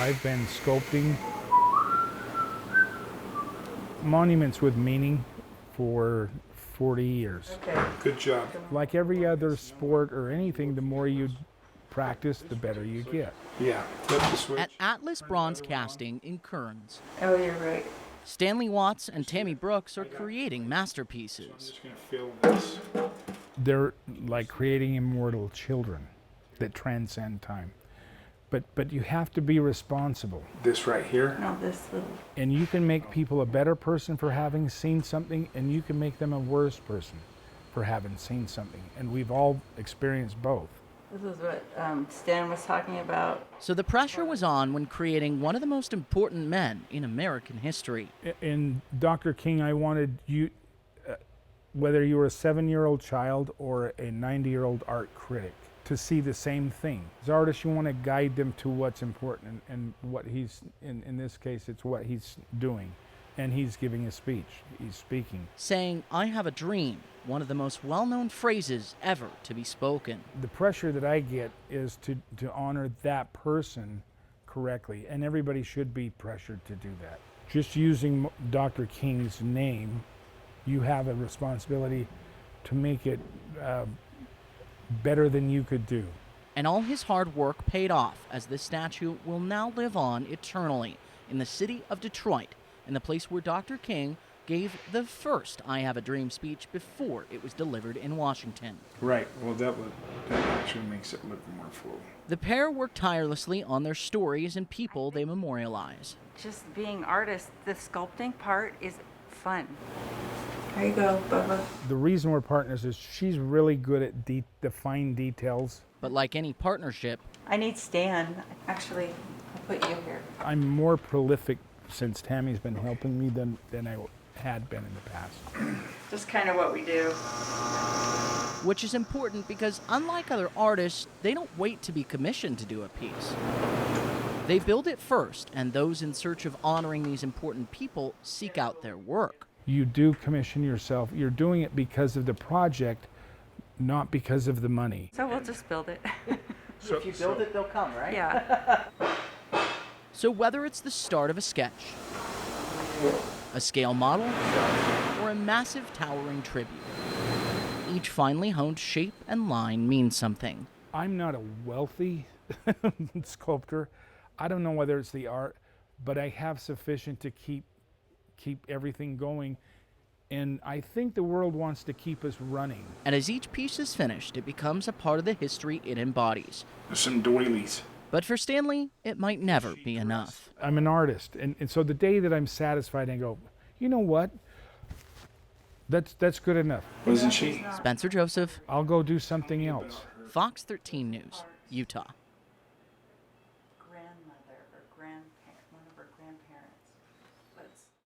I've been sculpting monuments with meaning for 40 years. Okay. Good job. Like every other sport or anything, the more you practice, the better you get. Yeah, flip the switch. At Atlas Bronze Casting in Kearns, Oh, you're right. Stanley Watts and Tammy Brooks are creating I'm masterpieces. just going to fill this. They're like creating immortal children that transcend time. But you have to be responsible. This right here. No, this little. And you can make people a better person for having seen something, and you can make them a worse person for having seen something. And we've all experienced both. This is what Stan was talking about. So the pressure was on when creating one of the most important men in American history. In Dr. King, I wanted you, whether you were a 7-year-old child or a 90-year-old art critic, to see the same thing. As artists, you want to guide them to what's important, and what he's, in this case, it's what he's doing. And he's giving a speech, he's speaking. Saying, "I have a dream," one of the most well-known phrases ever to be spoken. The pressure that I get is to honor that person correctly, and everybody should be pressured to do that. Just using Dr. King's name, you have a responsibility to make it better than you could do. And all his hard work paid off, as this statue will now live on eternally in the city of Detroit, in the place where Dr. King gave the first I Have a Dream speech before it was delivered in Washington. Right. Well, that actually makes it look more full. The pair work tirelessly on their stories and people they memorialize. Just being artists, the sculpting part is fun. There you go, Bubba. The reason we're partners is she's really good at the fine details. But like any partnership, I need Stan. Actually, I'll put you here. I'm more prolific since Tammy's been helping me than I had been in the past. Just kind of what we do. which is important because unlike other artists, they don't wait to be commissioned to do a piece. They build it first, and those in search of honoring these important people seek out their work. You do commission yourself. You're doing it because of the project, not because of the money. So we'll just build it. If you build it, they'll come, right? Yeah. So whether it's the start of a sketch, a scale model, or a massive towering tribute, each finely honed shape and line means something. I'm not a wealthy sculptor. I don't know whether it's the art, but I have sufficient to keep everything going. And I think the world wants to keep us running. And as each piece is finished, it becomes a part of the history it embodies. Some doilies. But for Stanley, it might never be enough. I'm an artist, and so the day that I'm satisfied and go, you know what? That's good enough. Wasn't she? Spencer Joseph, I'll go do something else. Fox 13 News, Utah.